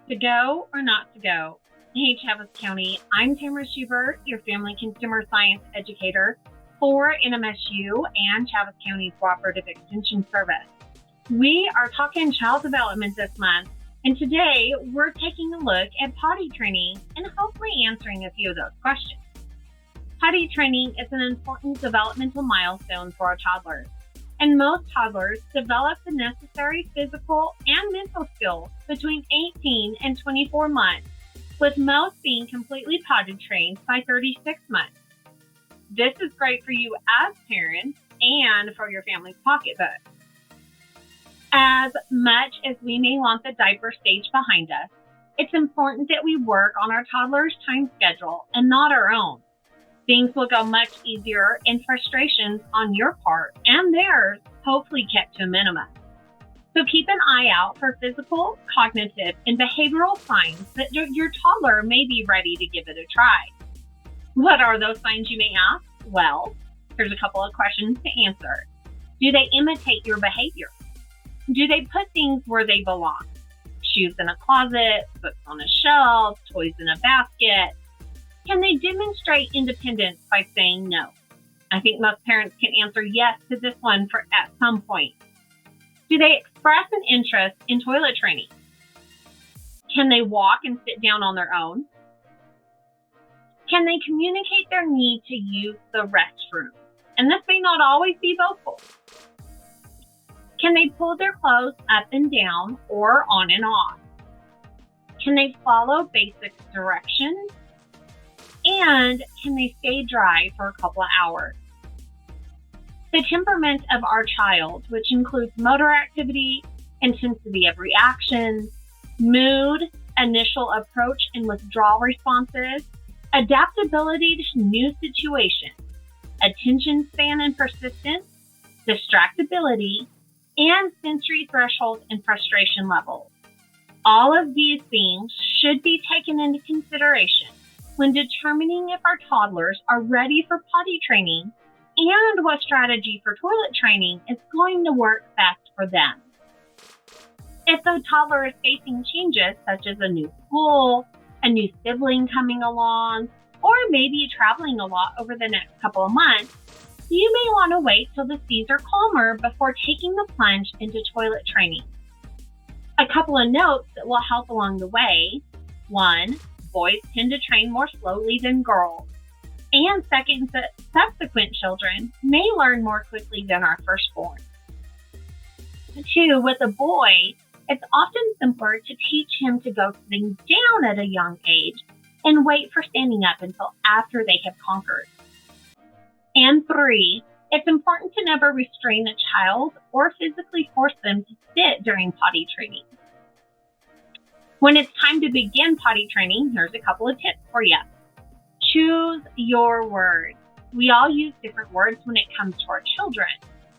To go or not to go? Hey, Travis County, I'm Tamara Schubert, your Family Consumer Science Educator for NMSU and Travis County Cooperative Extension Service. We are talking child development this month, and today we're taking a look at potty training and hopefully answering a few of those questions. Potty training is an important developmental milestone for our toddlers, and most toddlers develop the necessary physical and mental skills between 18 and 24 months, with most being completely potty trained by 36 months. This is great for you as parents and for your family's pocketbook. As much as we may want the diaper stage behind us, it's important that we work on our toddler's time schedule and not our own. Things will go much easier and frustrations on your part and theirs hopefully kept to a minimum. So keep an eye out for physical, cognitive, and behavioral signs that your toddler may be ready to give it a try. What are those signs, you may ask? Well, here's a couple of questions to answer. Do they imitate your behavior? Do they put things where they belong? Shoes in a closet, books on a shelf, toys in a basket. Can they demonstrate independence by saying no? I think most parents can answer yes to this one at some point. Do they express an interest in toilet training? Can they walk and sit down on their own? Can they communicate their need to use the restroom? And this may not always be vocal. Can they pull their clothes up and down or on and off? Can they follow basic directions? And can they stay dry for a couple of hours? The temperament of our child, which includes motor activity, intensity of reaction, mood, initial approach and withdrawal responses, adaptability to new situations, attention span and persistence, distractibility, and sensory threshold and frustration levels. All of these things should be taken into consideration when determining if our toddlers are ready for potty training and what strategy for toilet training is going to work best for them. If the toddler is facing changes such as a new school, a new sibling coming along, or maybe traveling a lot over the next couple of months, you may want to wait till the seas are calmer before taking the plunge into toilet training. A couple of notes that will help along the way. 1, boys tend to train more slowly than girls, and second, subsequent children may learn more quickly than our firstborn. 2, with a boy, it's often simpler to teach him to go sitting down at a young age and wait for standing up until after they have conquered. And 3, it's important to never restrain a child or physically force them to sit during potty training. When it's time to begin potty training, here's a couple of tips for you. Choose your words. We all use different words when it comes to our children.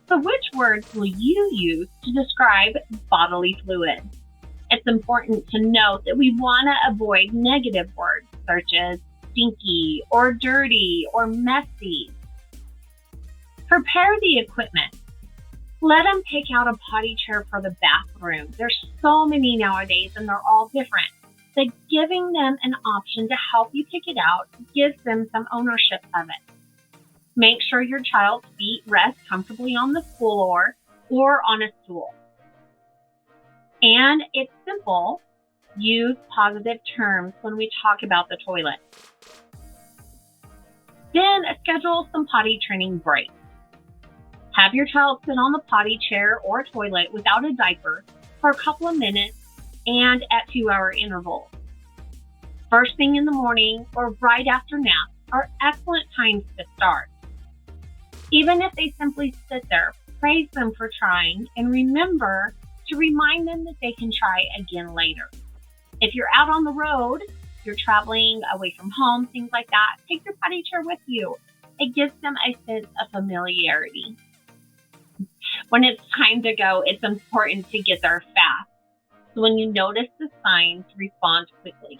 So which words will you use to describe bodily fluids? It's important to note that we want to avoid negative words such as stinky or dirty or messy. Prepare the equipment. Let them pick out a potty chair for the bathroom. There's so many nowadays and they're all different. But giving them an option to help you pick it out gives them some ownership of it. Make sure your child's feet rest comfortably on the floor or on a stool. And it's simple. Use positive terms when we talk about the toilet. Then schedule some potty training breaks. Have your child sit on the potty chair or toilet without a diaper for a couple of minutes and at 2-hour intervals. First thing in the morning or right after nap are excellent times to start. Even if they simply sit there, praise them for trying and remember to remind them that they can try again later. If you're out on the road, you're traveling away from home, things like that, take your potty chair with you. It gives them a sense of familiarity. When it's time to go, it's important to get there fast. So when you notice the signs, respond quickly.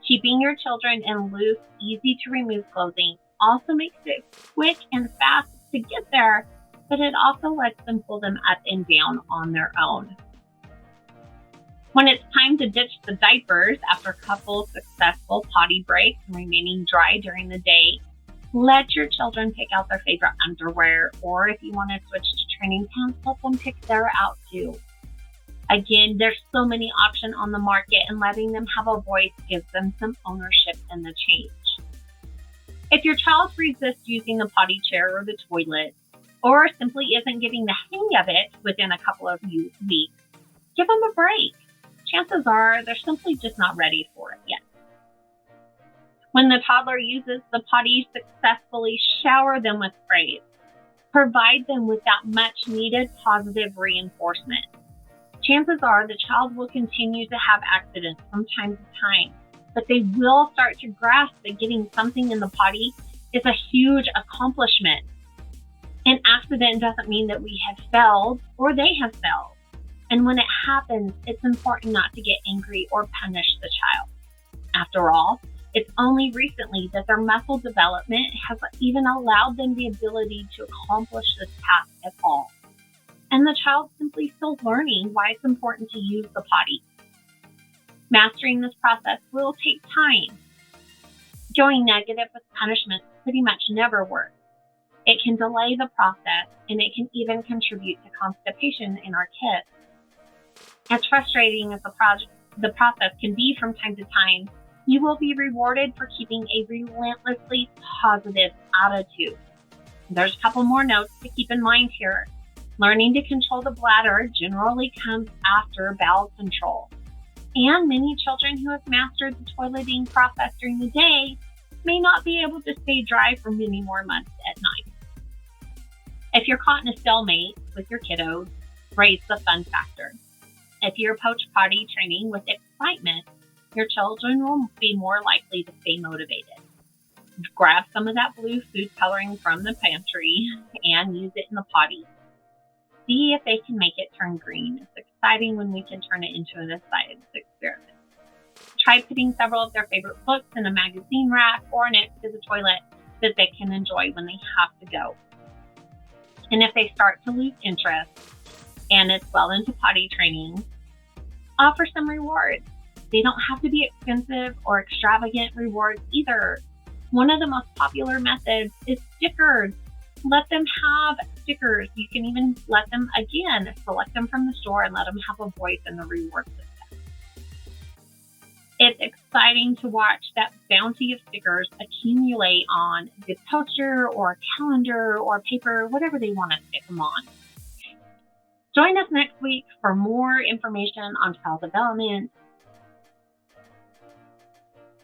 Keeping your children in loose, easy to remove clothing also makes it quick and fast to get there, but it also lets them pull them up and down on their own. When it's time to ditch the diapers after a couple successful potty breaks and remaining dry during the day, let your children pick out their favorite underwear, or if you want to switch to training pants, let them pick their out too. Again, there's so many options on the market, and letting them have a voice gives them some ownership in the change. If your child resists using the potty chair or the toilet, or simply isn't getting the hang of it within a couple of weeks, give them a break. Chances are they're simply just not ready for it yet. When the toddler uses the potty successfully, shower them with praise. Provide them with that much needed positive reinforcement. Chances are the child will continue to have accidents from time to time, but they will start to grasp that getting something in the potty is a huge accomplishment. An accident doesn't mean that we have failed or they have failed. And when it happens, it's important not to get angry or punish the child. After all, it's only recently that their muscle development has even allowed them the ability to accomplish this task at all. And the child's simply still learning why it's important to use the potty. Mastering this process will take time. Going negative with punishment pretty much never works. It can delay the process, and it can even contribute to constipation in our kids. As frustrating as the process can be from time to time, you will be rewarded for keeping a relentlessly positive attitude. There's a couple more notes to keep in mind here. Learning to control the bladder generally comes after bowel control. And many children who have mastered the toileting process during the day may not be able to stay dry for many more months at night. If you're caught in a stalemate with your kiddos, raise the fun factor. If you approach potty training with excitement, your children will be more likely to stay motivated. Grab some of that blue food coloring from the pantry and use it in the potty. See if they can make it turn green. It's exciting when we can turn it into an science experiment. Try putting several of their favorite books in a magazine rack or next to the toilet that they can enjoy when they have to go. And if they start to lose interest and it's well into potty training, offer some rewards. They don't have to be expensive or extravagant rewards either. One of the most popular methods is stickers. Let them have stickers. You can even let them, again, select them from the store and let them have a voice in the reward system. It's exciting to watch that bounty of stickers accumulate on the poster or a calendar or paper, whatever they want to stick them on. Join us next week for more information on child development,